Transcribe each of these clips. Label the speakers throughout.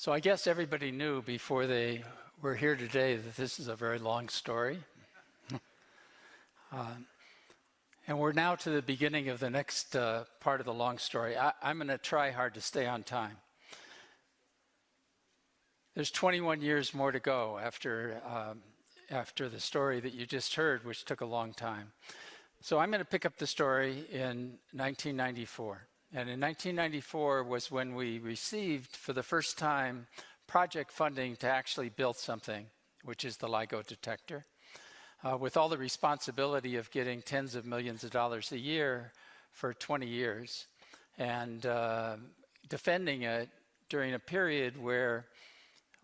Speaker 1: So I guess everybody knew before they were here today that this is a very long story. And we're now to the beginning of the next part of the long story. I'm going to try hard to stay on time. There's 21 years more to go after the story that you just heard, which took a long time. So I'm going to pick up the story in 1994. And in 1994 was when we received, for the first time, project funding to actually build something, which is the LIGO detector, with all the responsibility of getting tens of millions of dollars a year for 20 years and defending it during a period where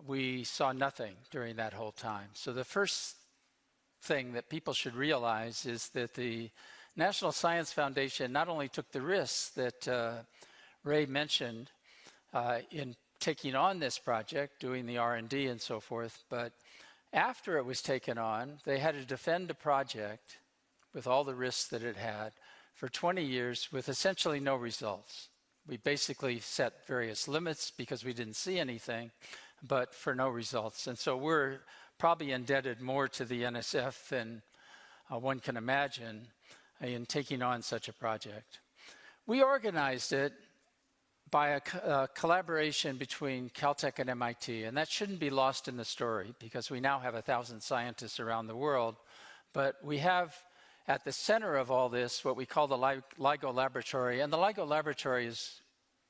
Speaker 1: we saw nothing during that whole time. So the first thing that people should realize is that the National Science Foundation not only took the risks that Ray mentioned in taking on this project, doing the R&D and so forth, but after it was taken on, they had to defend a project with all the risks that it had for 20 years with essentially no results. We basically set various limits because we didn't see anything, but for no results. And so we're probably indebted more to the NSF than one can imagine in taking on such a project. We organized it by a collaboration between Caltech and MIT, and that shouldn't be lost in the story because we now have 1,000 scientists around the world, but we have at the center of all this what we call the LIGO laboratory, and the LIGO laboratory is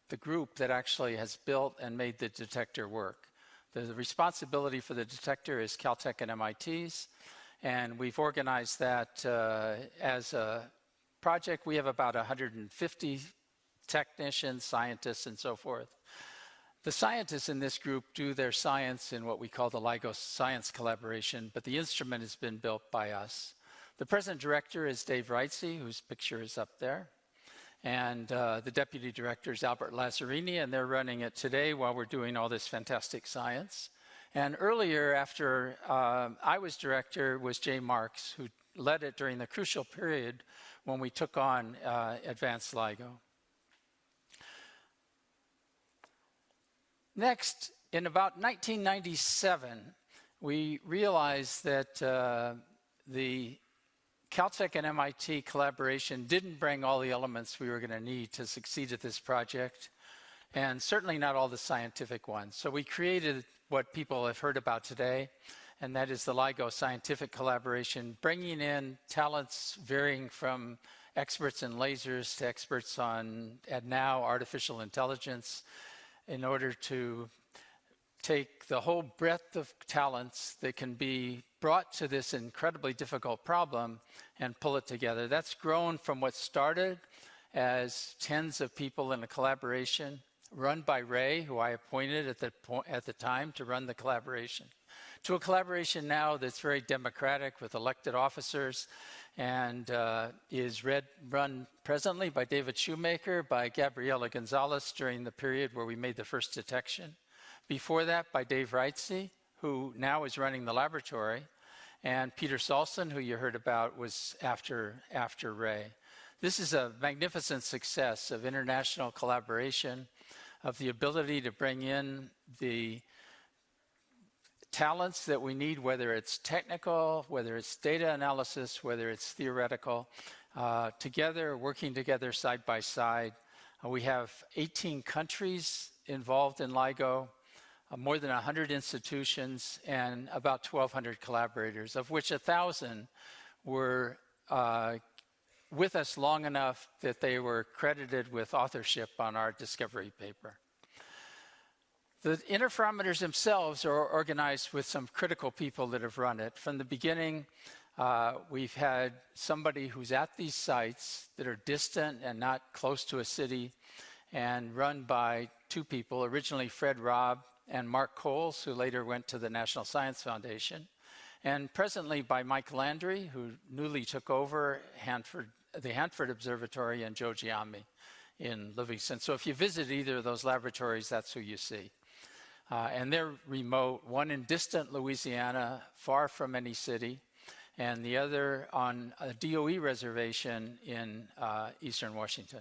Speaker 1: the group that actually has built and made the detector work. The responsibility for the detector is Caltech and MIT's, and we've organized that as a project. We have about 150 technicians, scientists, and so forth. The scientists in this group do their science in what we call the LIGO Science Collaboration, but the instrument has been built by us. The present director is Dave Reitze, whose picture is up there. And the deputy director is Albert Lazzarini, and they're running it today while we're doing all this fantastic science. And earlier, after I was director, was Jay Marks, who led it during the crucial period when we took on advanced LIGO. Next, in about 1997, we realized that the Caltech and MIT collaboration didn't bring all the elements we were going to need to succeed at this project, and certainly not all the scientific ones. So we created what people have heard about today, and that is the LIGO Scientific Collaboration, bringing in talents varying from experts in lasers to experts on, and now, artificial intelligence, in order to take the whole breadth of talents that can be brought to this incredibly difficult problem and pull it together. That's grown from what started as tens of people in a collaboration run by Ray, who I appointed at the time to run the collaboration, to a collaboration now that's very democratic with elected officers and is run presently by David Shoemaker, by Gabriela Gonzalez during the period where we made the first detection. Before that, by Dave Reitze, who now is running the laboratory, and Peter Salson, who you heard about, was after Ray. This is a magnificent success of international collaboration, of the ability to bring in the talents that we need, whether it's technical, whether it's data analysis, whether it's theoretical, together, working together side by side. We have 18 countries involved in LIGO, more than 100 institutions, and about 1,200 collaborators, of which 1,000 were with us long enough that they were credited with authorship on our discovery paper. The interferometers themselves are organized with some critical people that have run it. From the beginning, we've had somebody who's at these sites that are distant and not close to a city and run by two people, originally Fred Robb and Mark Coles, who later went to the National Science Foundation, and presently by Mike Landry, who newly took over the Hanford Observatory, and Joe Giammi in Livingston. So if you visit either of those laboratories, that's who you see. And they're remote, one in distant Louisiana, far from any city, and the other on a DOE reservation in eastern Washington.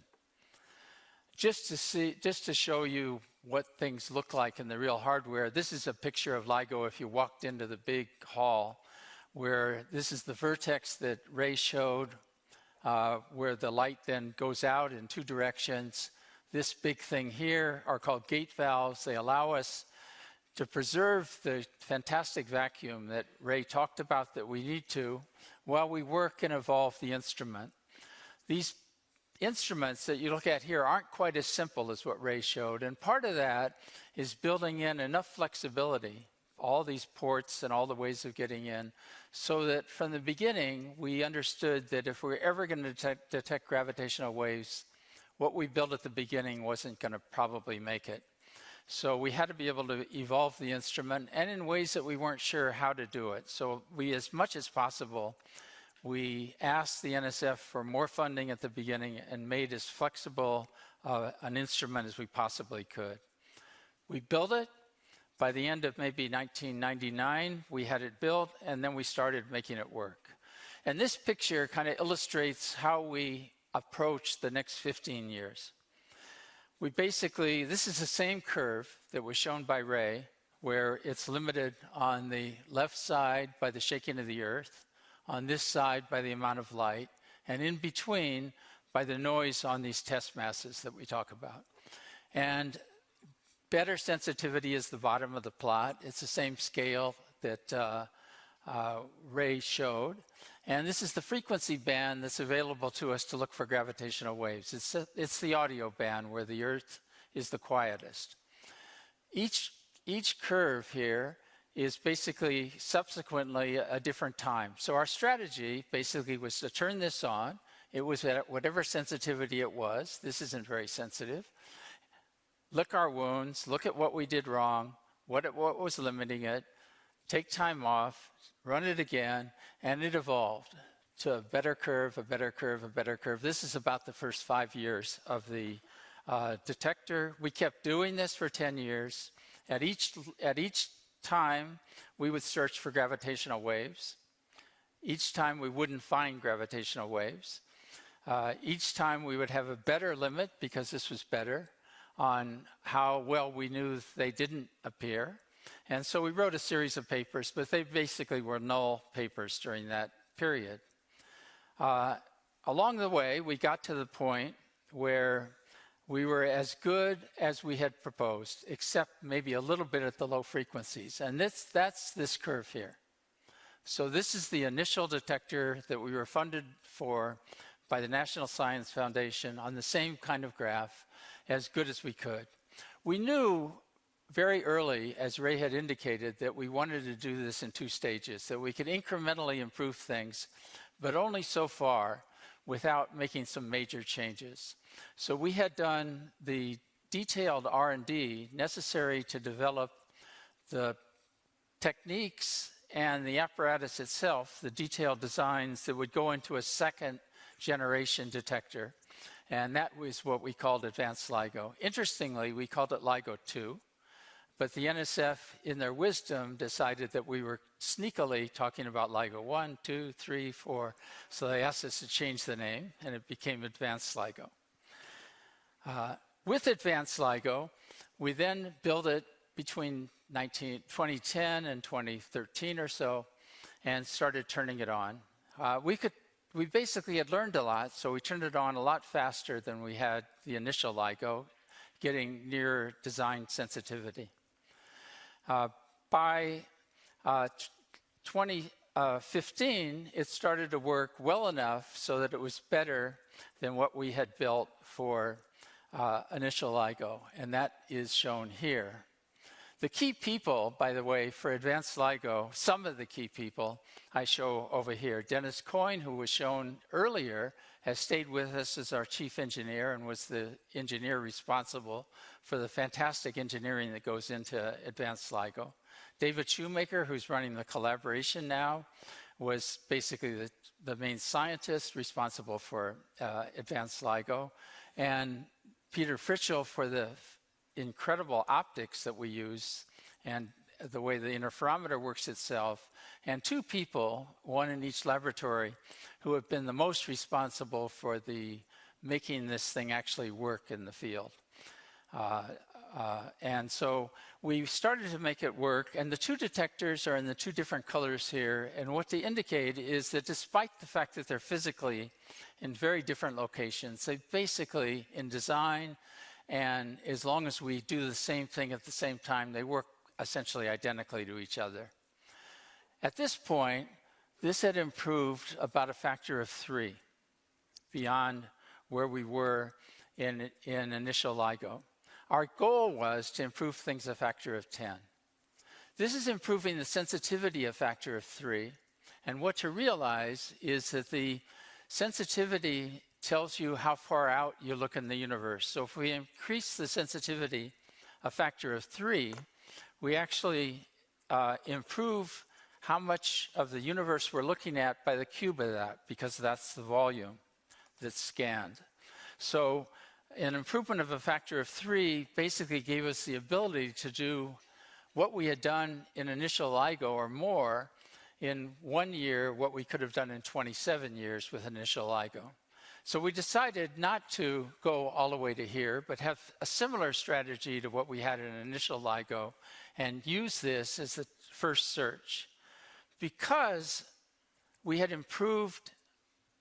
Speaker 1: Just to show you what things look like in the real hardware. This is a picture of LIGO if you walked into the big hall, where this is the vertex that Ray showed, where the light then goes out in two directions. This big thing here are called gate valves. They allow us to preserve the fantastic vacuum that Ray talked about that we need to while we work and evolve the instrument. These instruments that you look at here aren't quite as simple as what Ray showed, and part of that is building in enough flexibility, all these ports and all the ways of getting in, so that from the beginning we understood that if we're ever going to detect gravitational waves, what we built at the beginning wasn't going to probably make it. So we had to be able to evolve the instrument, and in ways that we weren't sure how to do it. So we, as much as possible, we asked the NSF for more funding at the beginning and made as flexible an instrument as we possibly could. We built it. By the end of maybe 1999, we had it built, and then we started making it work. And this picture kind of illustrates how we approach the next 15 years. We basically, this is the same curve that was shown by Ray, where it's limited on the left side by the shaking of the Earth, on this side by the amount of light, and in between by the noise on these test masses that we talk about. And better sensitivity is the bottom of the plot. It's the same scale that Ray showed. And this is the frequency band that's available to us to look for gravitational waves. It's the audio band where the Earth is the quietest. Each curve here is basically subsequently a different time. So our strategy basically was to turn this on. It was at whatever sensitivity it was. This isn't very sensitive. Lick our wounds, look at what we did wrong, what was limiting it, take time off, run it again, and it evolved to a better curve, a better curve, a better curve. This is about the first 5 years of the detector. We kept doing this for 10 years. At each time, we would search for gravitational waves. Each time, we wouldn't find gravitational waves. Each time, we would have a better limit, because this was better, on how well we knew they didn't appear. And so we wrote a series of papers, but they basically were null papers during that period. Along the way, we got to the point where we were as good as we had proposed, except maybe a little bit at the low frequencies. And that's this curve here. So this is the initial detector that we were funded for by the National Science Foundation on the same kind of graph, as good as we could. We knew very early, as Ray had indicated, that we wanted to do this in 2 stages, that we could incrementally improve things, but only so far without making some major changes. So we had done the detailed R&D necessary to develop the techniques and the apparatus itself, the detailed designs that would go into a second generation detector. And that was what we called advanced LIGO. Interestingly, we called it LIGO 2, but the NSF, in their wisdom, decided that we were sneakily talking about LIGO 1, 2, 3, 4. So they asked us to change the name, and it became advanced LIGO. With advanced LIGO, we then built it between 2010 and 2013 or so, and started turning it on. We basically had learned a lot, so we turned it on a lot faster than we had the initial LIGO, getting near design sensitivity. By 2015, it started to work well enough so that it was better than what we had built for initial LIGO, and that is shown here. The key people, by the way, for advanced LIGO, some of the key people I show over here. Dennis Coyne, who was shown earlier, has stayed with us as our chief engineer and was the engineer responsible for the fantastic engineering that goes into advanced LIGO. David Shoemaker, who's running the collaboration now, was basically the main scientist responsible for advanced LIGO. And Peter Fritschel for the incredible optics that we use and the way the interferometer works itself, and 2 people, one in each laboratory, who have been the most responsible for making this thing actually work in the field. And so we started to make it work, and the two detectors are in the two different colors here, and what they indicate is that despite the fact that they're physically in very different locations, they basically, in design, and as long as we do the same thing at the same time, they work essentially identically to each other. At this point, this had improved about a factor of 3 beyond where we were in initial LIGO. Our goal was to improve things a factor of 10. This is improving the sensitivity a factor of 3. And what to realize is that the sensitivity tells you how far out you look in the universe. So if we increase the sensitivity a factor of 3, we actually improve how much of the universe we're looking at by the cube of that, because that's the volume that's scanned. So an improvement of a factor of 3 basically gave us the ability to do what we had done in initial LIGO or more in 1 year, what we could have done in 27 years with initial LIGO. So we decided not to go all the way to here, but have a similar strategy to what we had in initial LIGO and use this as the first search. Because we had improved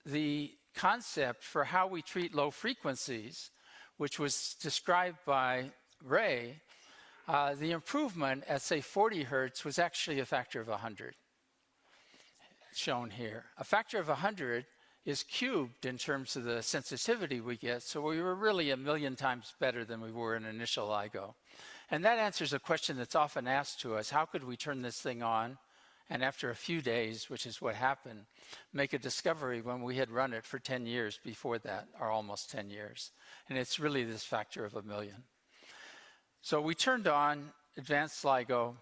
Speaker 1: the concept for how we treat low frequencies, which was described by Ray, the improvement at, say, 40 hertz was actually a factor of 100, shown here. A factor of 100 is cubed in terms of the sensitivity we get, so we were really 1,000,000 times better than we were in initial LIGO. And that answers a question that's often asked to us: how could we turn this thing on, and after a few days, which is what happened, make a discovery when we had run it for 10 years before that, or almost 10 years. And it's really this factor of 1,000,000. So we turned on advanced LIGO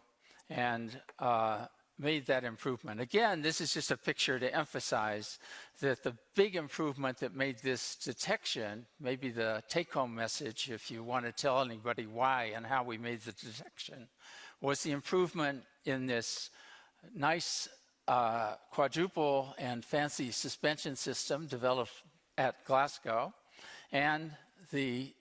Speaker 1: and made that improvement. Again, this is just a picture to emphasize that the big improvement that made this detection, maybe the take-home message, if you want to tell anybody why and how we made the detection, was the improvement in this nice quadruple and fancy suspension system developed at Glasgow, and the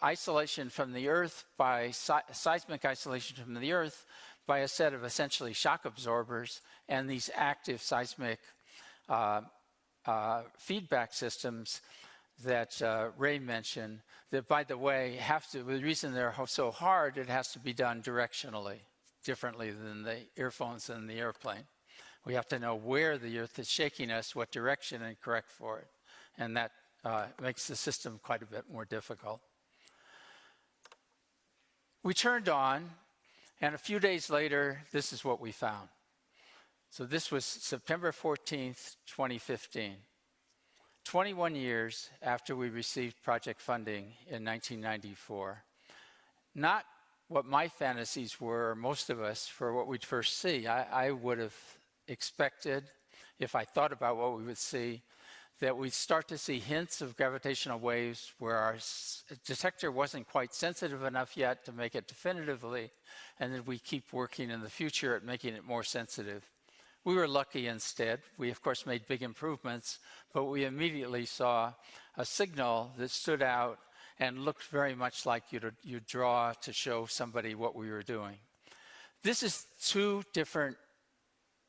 Speaker 1: isolation from the Earth by seismic isolation from the Earth by a set of essentially shock absorbers and these active seismic feedback systems that Ray mentioned, that, by the way, the reason they're so hard, it has to be done directionally, differently than the earphones in the airplane. We have to know where the Earth is shaking us, what direction, and correct for it. And that makes the system quite a bit more difficult. We turned on, and a few days later, this is what we found. So this was September 14th, 2015. 21 years after we received project funding in 1994. Not what my fantasies were, most of us, for what we'd first see. I would have expected, if I thought about what we would see, that we'd start to see hints of gravitational waves where our detector wasn't quite sensitive enough yet to make it definitively, and that we keep working in the future at making it more sensitive. We were lucky instead. We, of course, made big improvements, but we immediately saw a signal that stood out and looked very much like you'd draw to show somebody what we were doing. This is two different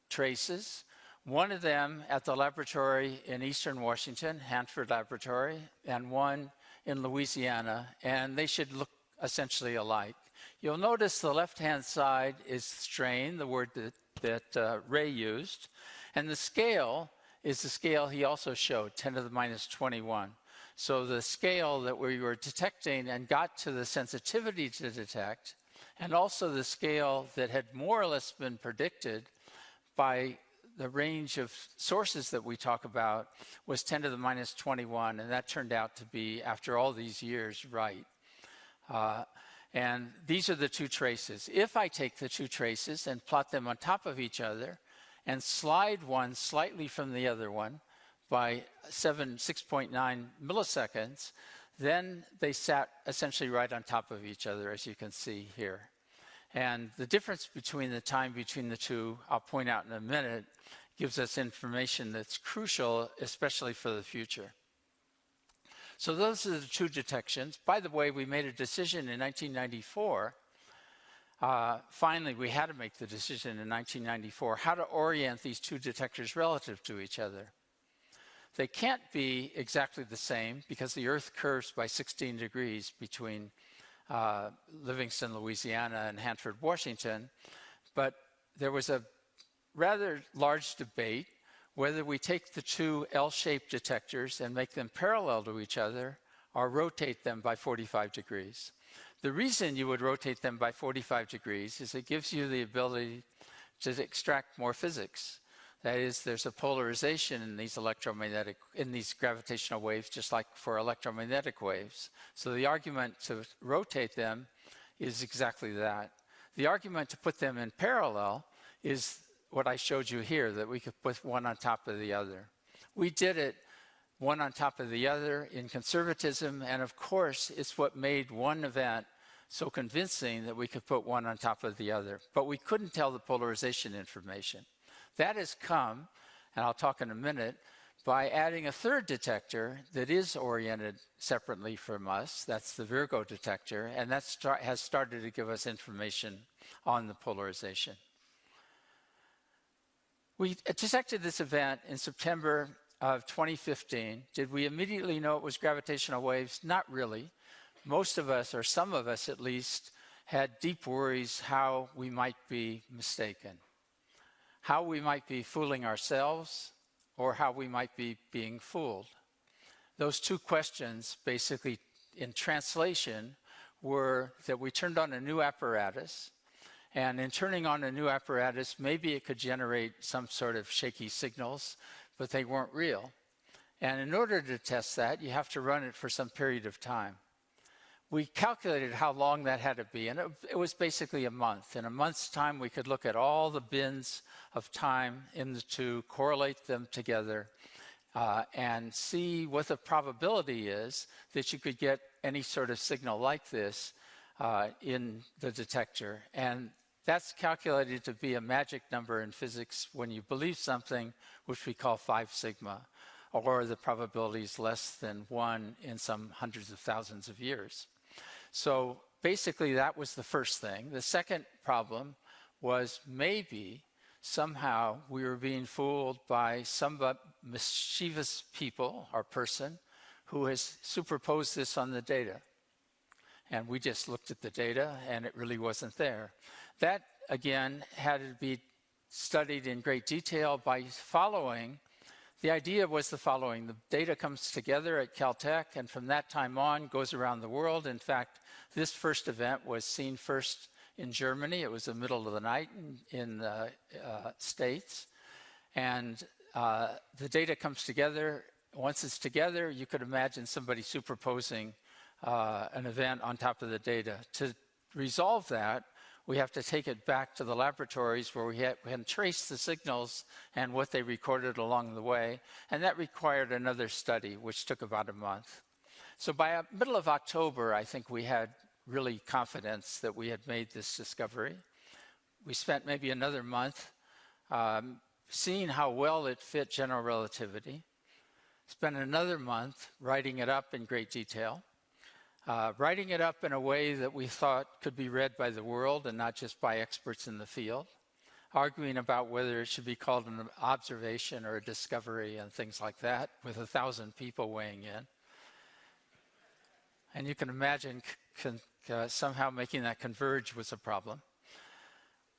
Speaker 1: traces. One of them at the laboratory in Eastern Washington, Hanford Laboratory, and one in Louisiana, and they should look essentially alike. You'll notice the left-hand side is strain, the word that Ray used, and the scale is the scale he also showed, 10 to the minus 21. So the scale that we were detecting and got to the sensitivity to detect, and also the scale that had more or less been predicted by the range of sources that we talk about, was 10 to the minus 21, and that turned out to be, after all these years, right. And these are the two traces. If I take the two traces and plot them on top of each other and slide one slightly from the other one by 6.9 milliseconds, then they sat essentially right on top of each other, as you can see here. And the difference between the time between the two, I'll point out in a minute, gives us information that's crucial, especially for the future. So those are the two detections. By the way, we made a decision in 1994. Finally, we had to make the decision in 1994 how to orient these two detectors relative to each other. They can't be exactly the same because the Earth curves by 16 degrees between Livingston, Louisiana, and Hanford, Washington. But there was a rather large debate whether we take the two L-shaped detectors and make them parallel to each other or rotate them by 45 degrees. The reason you would rotate them by 45 degrees is it gives you the ability to extract more physics. That is, there's a polarization in these gravitational waves, just like for electromagnetic waves. So the argument to rotate them is exactly that. The argument to put them in parallel is what I showed you here, that we could put one on top of the other. We did it one on top of the other in conservatism, and of course, it's what made one event so convincing that we could put one on top of the other. But we couldn't tell the polarization information. That has come, and I'll talk in a minute, by adding a third detector that is oriented separately from us. That's the Virgo detector, and that has started to give us information on the polarization. We detected this event in September of 2015. Did we immediately know it was gravitational waves? Not really. Most of us, or some of us at least, had deep worries how we might be mistaken, how we might be fooling ourselves, or how we might be being fooled. Those two questions, basically in translation, were that we turned on a new apparatus, and in turning on a new apparatus, maybe it could generate some sort of shaky signals, but they weren't real. And in order to test that, you have to run it for some period of time. We calculated how long that had to be, and it was basically a month. In a month's time, we could look at all the bins of time in the two, correlate them together, and see what the probability is that you could get any sort of signal like this in the detector. And that's calculated to be a magic number in physics when you believe something, which we call 5 sigma, or the probability is less than 1 in some hundreds of thousands of years. So basically, that was the first thing. The second problem was maybe somehow we were being fooled by some mischievous people or person who has superposed this on the data. And we just looked at the data, and it really wasn't there. That, again, had to be studied in great detail by following. The idea was the following. The data comes together at Caltech, and from that time on, goes around the world. In fact, this first event was seen first in Germany. It was the middle of the night in the States. And the data comes together. Once it's together, you could imagine somebody superposing an event on top of the data. To resolve that, we have to take it back to the laboratories where we can trace the signals and what they recorded along the way. And that required another study, which took about a month. So by middle of October, I think we had really confidence that we had made this discovery. We spent maybe another month seeing how well it fit general relativity. Spent another month writing it up in great detail. Writing it up in a way that we thought could be read by the world and not just by experts in the field, arguing about whether it should be called an observation or a discovery and things like that, with 1,000 people weighing in. And you can imagine somehow making that converge was a problem.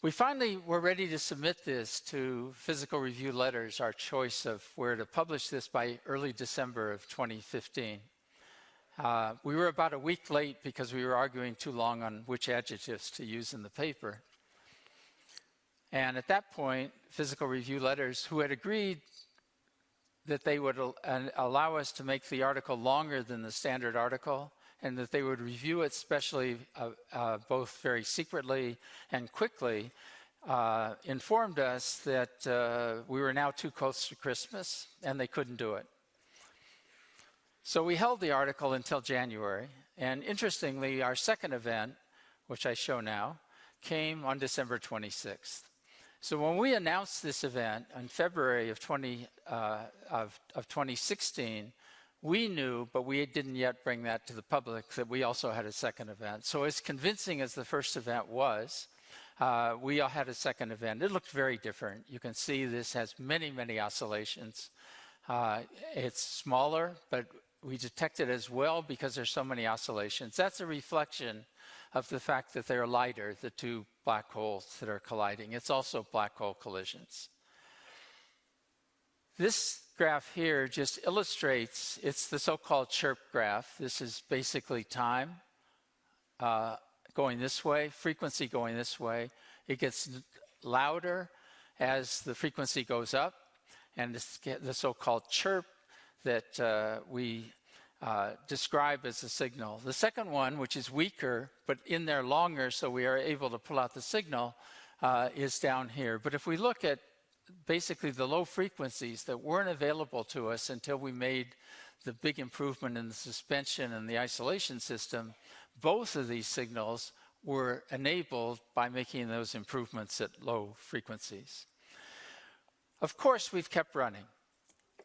Speaker 1: We finally were ready to submit this to Physical Review Letters, our choice of where to publish this, by early December of 2015. We were about a week late because we were arguing too long on which adjectives to use in the paper. And at that point, Physical Review Letters, who had agreed that they would allow us to make the article longer than the standard article, and that they would review it specially, both very secretly and quickly, informed us that we were now too close to Christmas and they couldn't do it. So we held the article until January, and interestingly, our second event, which I show now, came on December 26th. So when we announced this event in February of 2016, we knew, but we didn't yet bring that to the public, that we also had a second event. So as convincing as the first event was, we all had a second event. It looked very different. You can see this has many, many oscillations. It's smaller, but we detect it as well because there's so many oscillations. That's a reflection of the fact that they're lighter, the two black holes that are colliding. It's also black hole collisions. This graph here just illustrates, it's the so-called chirp graph. This is basically time going this way, frequency going this way. It gets louder as the frequency goes up, and it's the so-called chirp that we describe as a signal. The second one, which is weaker, but in there longer, so we are able to pull out the signal, is down here. But if we look at basically the low frequencies that weren't available to us until we made the big improvement in the suspension and the isolation system, both of these signals were enabled by making those improvements at low frequencies. Of course, we've kept running.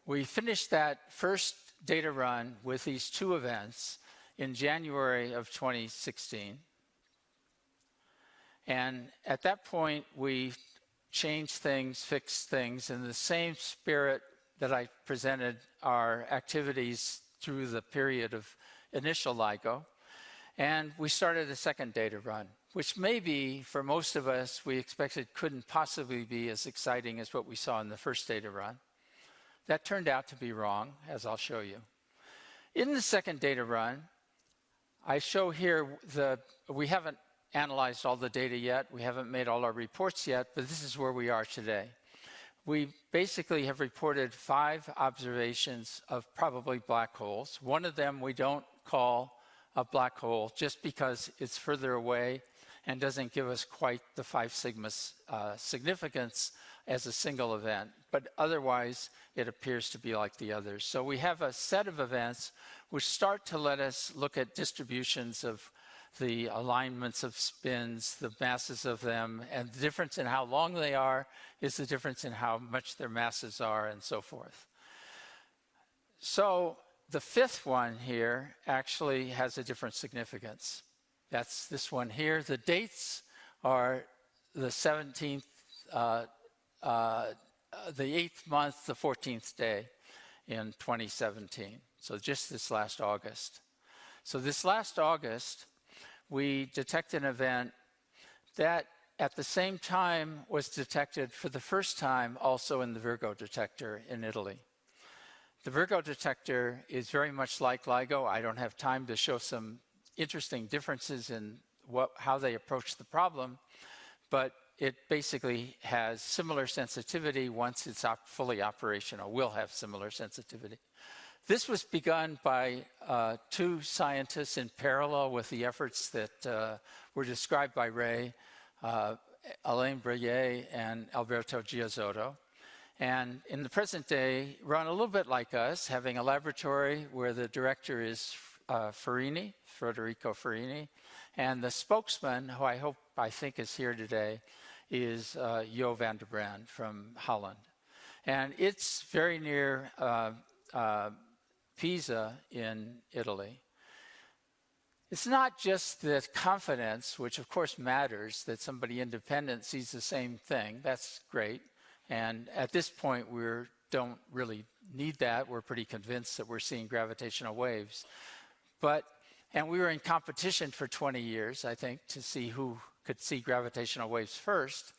Speaker 1: We finished that first data run with these two events in January of 2016. And at that point, we changed things, fixed things in the same spirit that I presented our activities through the period of initial LIGO. And we started a second data run, which maybe for most of us, we expected couldn't possibly be as exciting as what we saw in the first data run. That turned out to be wrong, as I'll show you. In the second data run, I show here we haven't analyzed all the data yet. We haven't made all our reports yet, but this is where we are today. We basically have reported 5 observations of probably black holes. One of them we don't call a black hole just because it's further away and doesn't give us quite the 5 sigma significance as a single event, but otherwise it appears to be like the others. So we have a set of events which start to let us look at distributions of the alignments of spins, the masses of them, and the difference in how long they are is the difference in how much their masses are, and so forth. So the 5th one here actually has a different significance. That's this one here. The dates are the 17th, the 8th month, the 14th day in 2017. So just this last August. So this last August, we detected an event that at the same time was detected for the first time also in the Virgo detector in Italy. The Virgo detector is very much like LIGO. I don't have time to show some interesting differences in how they approach the problem, but it basically has similar sensitivity once it's fully operational, will have similar sensitivity. This was begun by 2 scientists in parallel with the efforts that were described by Ray, Alain Breillet and Alberto Giazzotto. And in the present day, run a little bit like us, having a laboratory where the director is Federico Farini, and the spokesman, who I think is here today, is Jo van der Brand from Holland. And it's very near Pisa in Italy. It's not just the confidence, which of course matters, that somebody independent sees the same thing. That's great. And at this point, we don't really need that. We're pretty convinced that we're seeing gravitational waves. And we were in competition for 20 years, I think, to see who could see gravitational waves first.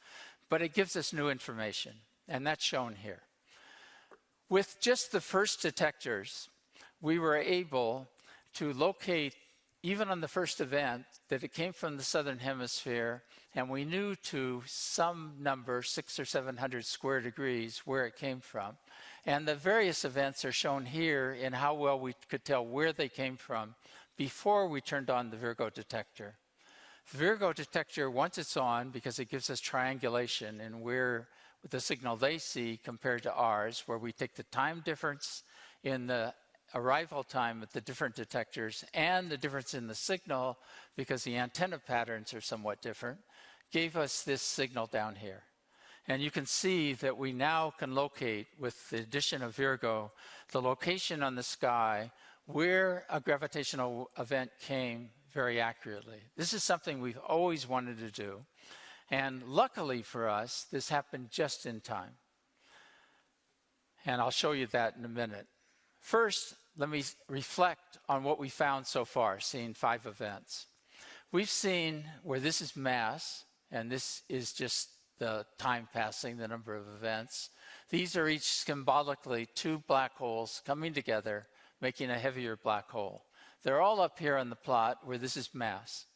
Speaker 1: But it gives us new information, and that's shown here. With just the first detectors, we were able to locate, even on the first event, that it came from the southern hemisphere, and we knew to some number, 600 or 700 square degrees, where it came from. And the various events are shown here in how well we could tell where they came from before we turned on the Virgo detector. The Virgo detector, once it's on, because it gives us triangulation in where the signal they see compared to ours, where we take the time difference in the arrival time at the different detectors and the difference in the signal, because the antenna patterns are somewhat different, gave us this signal down here. And you can see that we now can locate, with the addition of Virgo, the location on the sky where a gravitational event came very accurately. This is something we've always wanted to do. And luckily for us, this happened just in time. And I'll show you that in a minute. First, let me reflect on what we found so far, seeing 5 events. We've seen where this is mass, and this is just the time passing, the number of events. These are each symbolically 2 black holes coming together, making a heavier black hole. They're all up here on the plot where this is mass.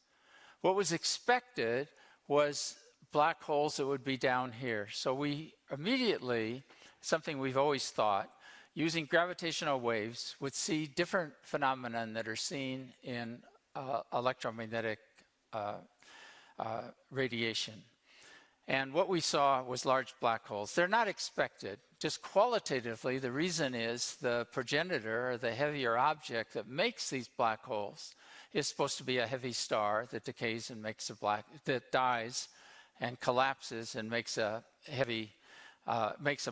Speaker 1: What was expected was black holes that would be down here. So we immediately, something we've always thought, using gravitational waves, would see different phenomena that are seen in electromagnetic radiation. And what we saw was large black holes. They're not expected. Just qualitatively, the reason is the progenitor, or the heavier object that makes these black holes, is supposed to be a heavy star that decays and makes a that dies and collapses and makes a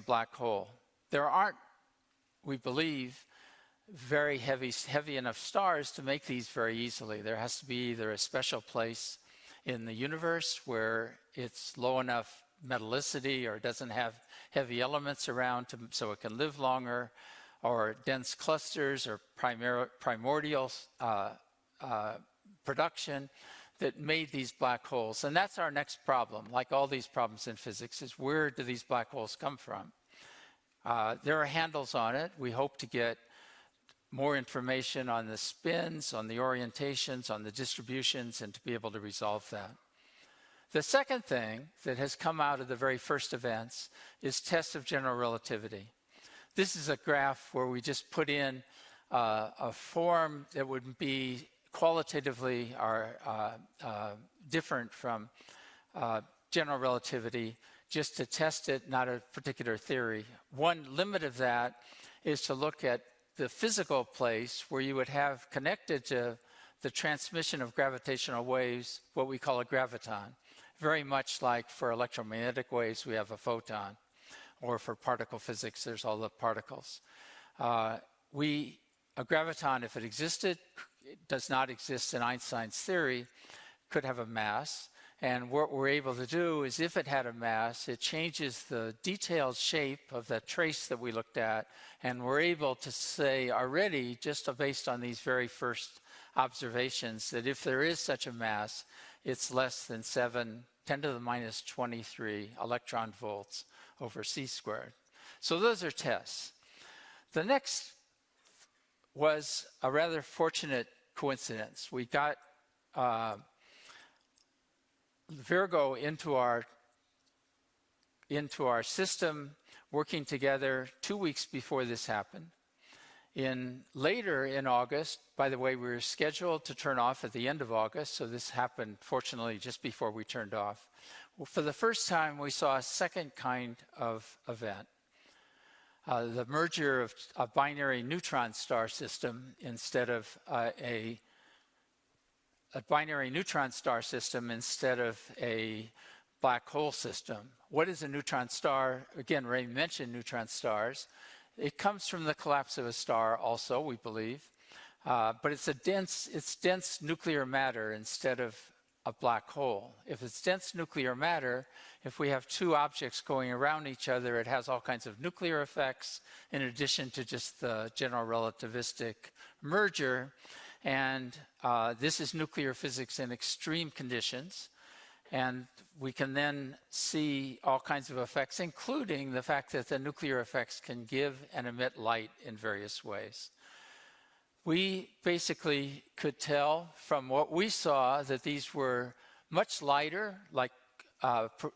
Speaker 1: black hole. There aren't, we believe, very heavy enough stars to make these very easily. There has to be either a special place in the universe where it's low enough metallicity or doesn't have heavy elements around so it can live longer, or dense clusters or primordial production that made these black holes. And that's our next problem, like all these problems in physics, is where do these black holes come from? There are handles on it. We hope to get more information on the spins, on the orientations, on the distributions, and to be able to resolve that. The second thing that has come out of the very first events is tests of general relativity. This is a graph where we just put in a form that would be qualitatively different from general relativity, just to test it, not a particular theory. One limit of that is to look at the physical place where you would have connected to the transmission of gravitational waves what we call a graviton. Very much like for electromagnetic waves, we have a photon. Or for particle physics, there's all the particles. A graviton, if it existed, it does not exist in Einstein's theory, could have a mass. And what we're able to do is, if it had a mass, it changes the detailed shape of the trace that we looked at. And we're able to say already, just based on these very first observations, that if there is such a mass, it's less than 10 to the minus 23 electron volts over c squared. So those are tests. The next was a rather fortunate coincidence. We got Virgo into our system, working together 2 weeks before this happened. Later in August, by the way, we were scheduled to turn off at the end of August, so this happened, fortunately, just before we turned off. Well, for the first time, we saw a second kind of event. The merger of a binary neutron star system instead of a binary neutron star system instead of a black hole system. What is a neutron star? Again, Ray mentioned neutron stars. It comes from the collapse of a star also, we believe. But it's dense nuclear matter instead of a black hole. If it's dense nuclear matter, if we have 2 objects going around each other, it has all kinds of nuclear effects in addition to just the general relativistic merger. And this is nuclear physics in extreme conditions. And we can then see all kinds of effects, including the fact that the nuclear effects can give and emit light in various ways. We basically could tell from what we saw that these were much lighter, like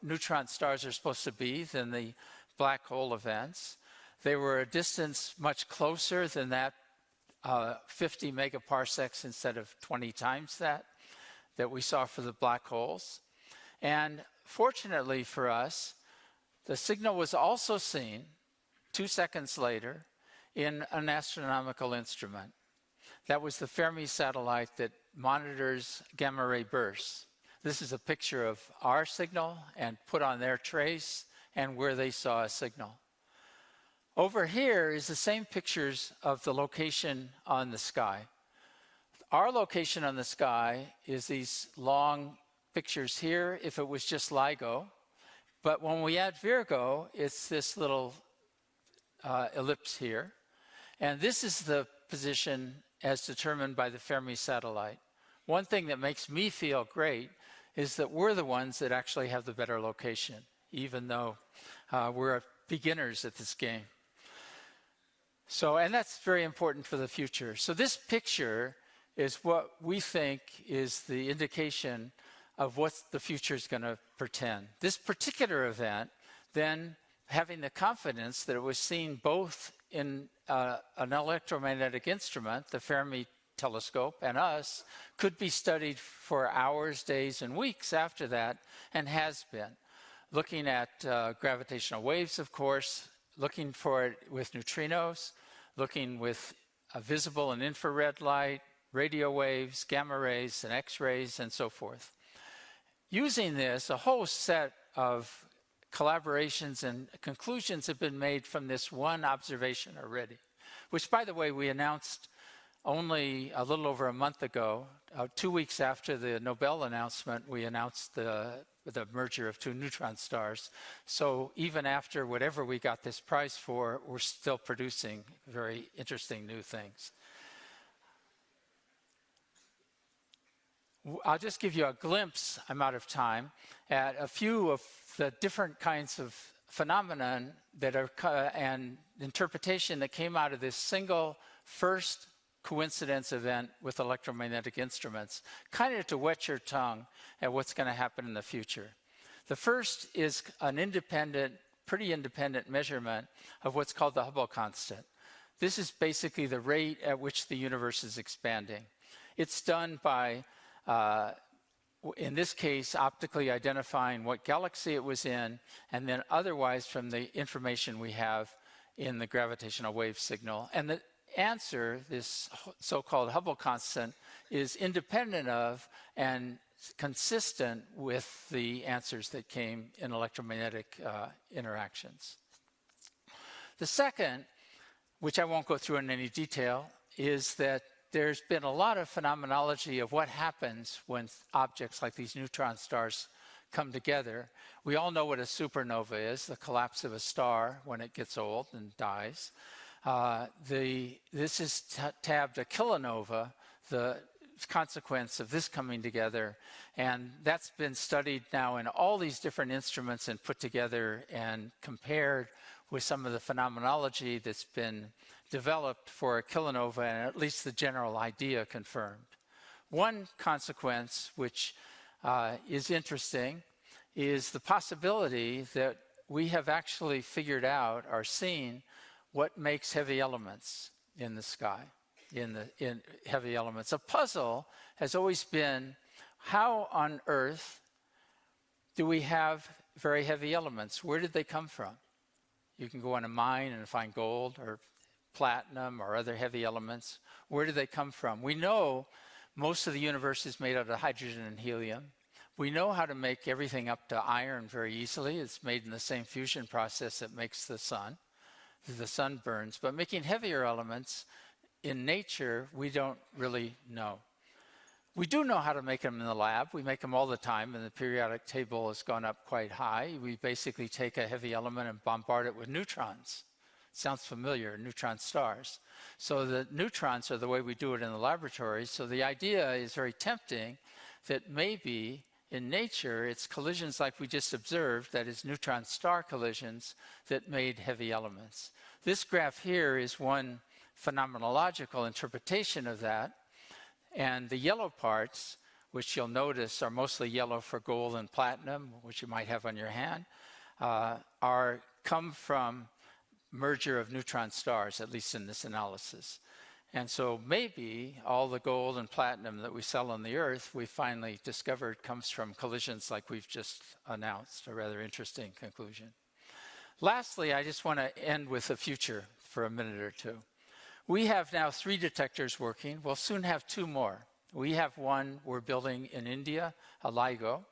Speaker 1: neutron stars are supposed to be, than the black hole events. They were a distance much closer than that 50 megaparsecs instead of 20 times that we saw for the black holes. And fortunately for us, the signal was also seen 2 seconds later in an astronomical instrument. That was the Fermi satellite that monitors gamma ray bursts. This is a picture of our signal and put on their trace, and where they saw a signal. Over here is the same pictures of the location on the sky. Our location on the sky is these long pictures here if it was just LIGO. But when we add Virgo, it's this little ellipse here. And this is the position as determined by the Fermi satellite. One thing that makes me feel great is that we're the ones that actually have the better location, even though we're beginners at this game. So, and that's very important for the future. So this picture is what we think is the indication of what the future is going to portend. This particular event, then having the confidence that it was seen both in an electromagnetic instrument, the Fermi telescope, and us, could be studied for hours, days, and weeks after that, and has been. Looking at gravitational waves, of course, looking for it with neutrinos, looking with visible and infrared light, radio waves, gamma rays, and X-rays, and so forth. Using this, a whole set of collaborations and conclusions have been made from this one observation already, which, by the way, we announced only a little over a month ago. 2 weeks after the Nobel announcement, we announced the merger of two neutron stars. So even after whatever we got this prize for, we're still producing very interesting new things. I'll just give you a glimpse, I'm out of time, at a few of the different kinds of phenomenon that are and interpretation that came out of this single first coincidence event with electromagnetic instruments, kind of to wet your tongue at what's going to happen in the future. The first is an independent, pretty independent measurement of what's called the Hubble constant. This is basically the rate at which the universe is expanding. It's done by in this case, optically identifying what galaxy it was in, and then otherwise from the information we have in the gravitational wave signal. And the answer, this so-called Hubble constant, is independent of and consistent with the answers that came in electromagnetic interactions. The second, which I won't go through in any detail, is that there's been a lot of phenomenology of what happens when objects like these neutron stars come together. We all know what a supernova is, the collapse of a star when it gets old and dies. This is tabbed a kilonova, the consequence of this coming together, and that's been studied now in all these different instruments and put together and compared with some of the phenomenology that's been developed for a kilonova, and at least the general idea confirmed. One consequence which is interesting is the possibility that we have actually figured out or seen what makes heavy elements in the sky, in heavy elements. A puzzle has always been, how on earth do we have very heavy elements? Where did they come from? You can go on a mine and find gold or platinum or other heavy elements. Where do they come from? We know most of the universe is made out of hydrogen and helium. We know how to make everything up to iron very easily. It's made in the same fusion process that makes the sun. The sun burns. But making heavier elements in nature, we don't really know. We do know how to make them in the lab. We make them all the time, and the periodic table has gone up quite high. We basically take a heavy element and bombard it with neutrons. Sounds familiar, neutron stars. So the neutrons are the way we do it in the laboratory. So the idea is very tempting that maybe in nature it's collisions like we just observed, that is neutron star collisions, that made heavy elements. This graph here is one phenomenological interpretation of that. And the yellow parts, which you'll notice are mostly yellow for gold and platinum, which you might have on your hand, come from merger of neutron stars, at least in this analysis. And so maybe all the gold and platinum that we sell on the Earth, we finally discovered comes from collisions like we've just announced, a rather interesting conclusion. Lastly, I just want to end with the future for a minute or two. We have now 3 detectors working. We'll soon have 2 more. We have one we're building in India, a LIGO,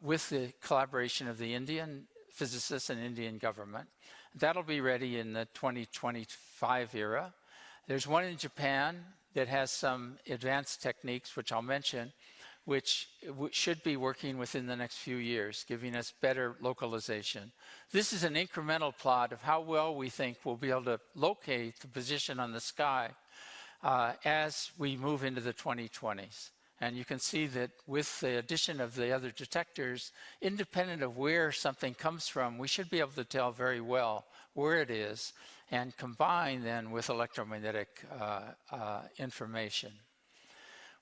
Speaker 1: with the collaboration of the Indian physicists and Indian government. That'll be ready in the 2025 era. There's one in Japan that has some advanced techniques, which I'll mention, which should be working within the next few years, giving us better localization. This is an incremental plot of how well we think we'll be able to locate the position on the sky as we move into the 2020s. And you can see that with the addition of the other detectors, independent of where something comes from, we should be able to tell very well where it is and combine then with electromagnetic information.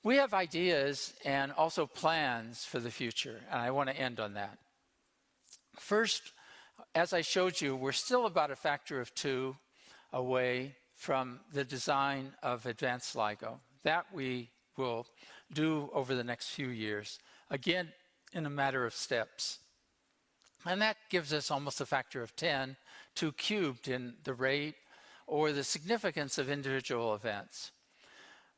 Speaker 1: We have ideas and also plans for the future, and I want to end on that. First, as I showed you, we're still about a factor of 2 away from the design of advanced LIGO. That we will do over the next few years, again, in a matter of steps. And that gives us almost a factor of 10, 2 cubed in the rate or the significance of individual events.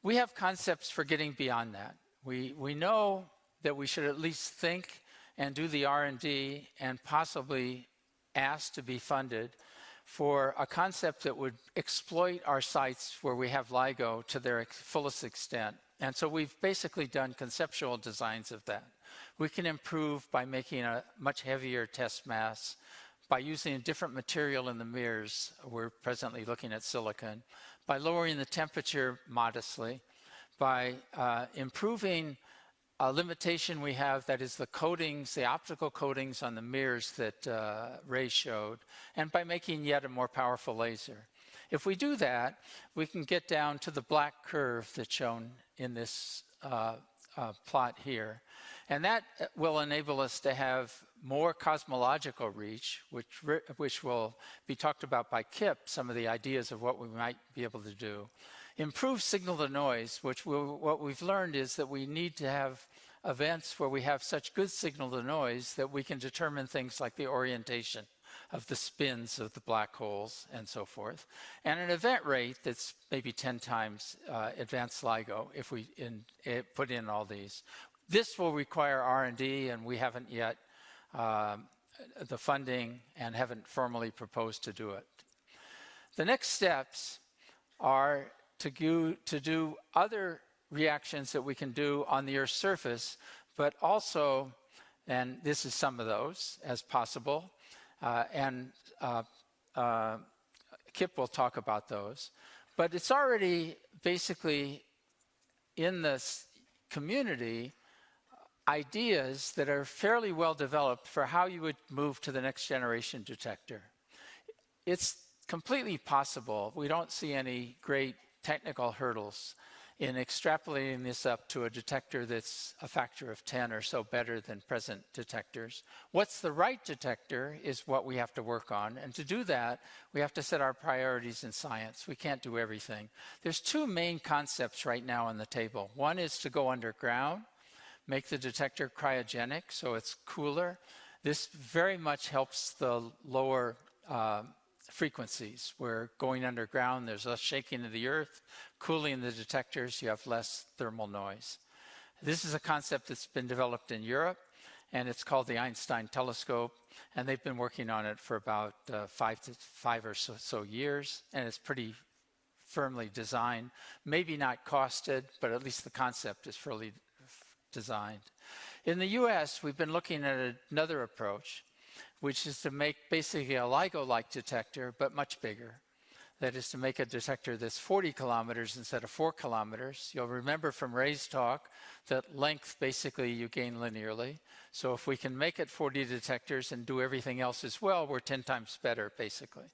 Speaker 1: We have concepts for getting beyond that. We know that we should at least think and do the R&D and possibly ask to be funded for a concept that would exploit our sites where we have LIGO to their fullest extent. And so we've basically done conceptual designs of that. We can improve by making a much heavier test mass, by using a different material in the mirrors. We're presently looking at silicon, by lowering the temperature modestly, by improving a limitation we have, that is the coatings, the optical coatings on the mirrors that Ray showed, and by making yet a more powerful laser. If we do that, we can get down to the black curve that's shown in this plot here. And that will enable us to have more cosmological reach, which will be talked about by Kip, some of the ideas of what we might be able to do. Improve signal to noise, what we've learned is that we need to have events where we have such good signal to noise that we can determine things like the orientation of the spins of the black holes and so forth. And an event rate that's maybe 10 times advanced LIGO if we put in all these. This will require R&D, and we haven't yet the funding and haven't formally proposed to do it. The next steps are to do other reactions that we can do on the Earth's surface, but also, and this is some of those as possible, Kip will talk about those, but it's already basically in this community ideas that are fairly well developed for how you would move to the next generation detector. It's completely possible. We don't see any great technical hurdles in extrapolating this up to a detector that's a factor of 10 or so better than present detectors. What's the right detector is what we have to work on. And to do that, we have to set our priorities in science. We can't do everything. There's 2 main concepts right now on the table. One is to go underground, make the detector cryogenic so it's cooler. This very much helps the lower frequencies. Where going underground, there's less shaking of the Earth, cooling the detectors, you have less thermal noise. This is a concept that's been developed in Europe, and it's called the Einstein telescope, and they've been working on it for about 5 or so years, and it's pretty firmly designed. Maybe not costed, but at least the concept is fairly designed. In the US, we've been looking at another approach, which is to make basically a LIGO-like detector, but much bigger. That is to make a detector that's 40 kilometers instead of 4 kilometers. You'll remember from Ray's talk that length basically you gain linearly. So if we can make it 40 detectors and do everything else as well, we're 10 times better, basically.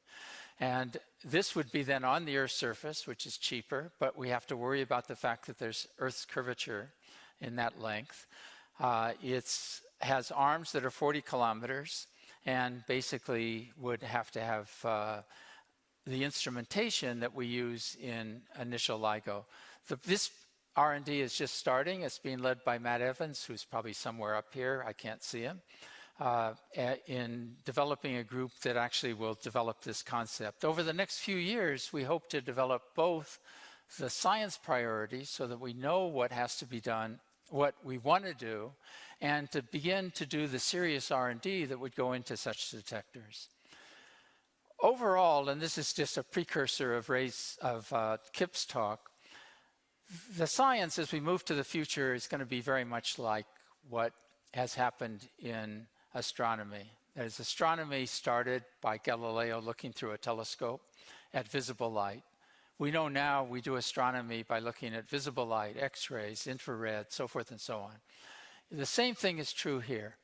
Speaker 1: And this would be then on the Earth's surface, which is cheaper, but we have to worry about the fact that there's Earth's curvature in that length. It has arms that are 40 kilometers, and basically would have to have the instrumentation that we use in initial LIGO. This R&D is just starting. It's being led by Matt Evans, who's probably somewhere up here. I can't see him. In developing a group that actually will develop this concept. Over the next few years, we hope to develop both the science priorities so that we know what has to be done, what we want to do, and to begin to do the serious R&D that would go into such detectors. Overall, and this is just a precursor of Kip's talk, the science as we move to the future is going to be very much like what has happened in astronomy. As astronomy started by Galileo looking through a telescope at visible light, we know now we do astronomy by looking at visible light, X-rays, infrared, so forth and so on. The same thing is true here,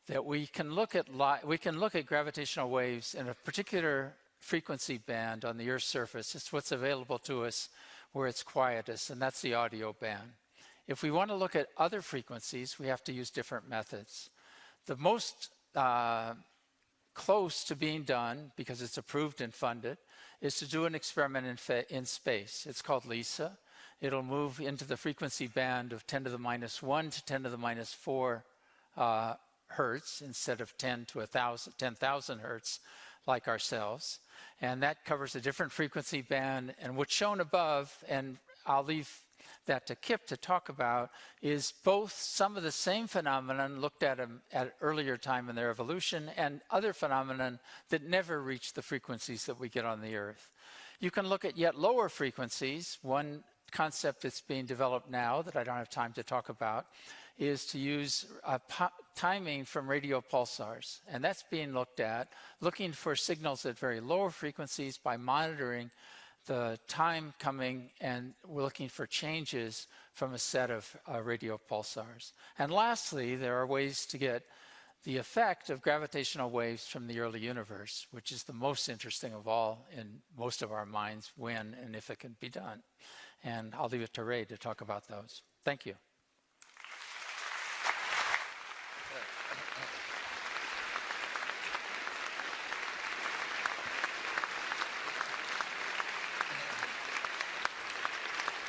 Speaker 1: that we can look at gravitational waves in a particular frequency band on the Earth's surface. It's what's available to us where it's quietest, and that's the audio band. If we want to look at other frequencies, we have to use different methods. The most close to being done, because it's approved and funded, is to do an experiment in space. It's called LISA. It'll move into the frequency band of 10 to the minus 1 to 10 to the minus 4 hertz instead of 10 to 10,000 hertz like ourselves. And that covers a different frequency band. And what's shown above, and I'll leave that to Kip to talk about, is both some of the same phenomenon looked at at earlier time in their evolution and other phenomenon that never reach the frequencies that we get on the Earth. You can look at yet lower frequencies. One concept that's being developed now that I don't have time to talk about is to use timing from radio pulsars. And that's being looked at, looking for signals at very lower frequencies by monitoring the time coming, and we're looking for changes from a set of radio pulsars. And lastly, there are ways to get the effect of gravitational waves from the early universe, which is the most interesting of all in most of our minds, when and if it can be done. And I'll leave it to Ray to talk about those. Thank you.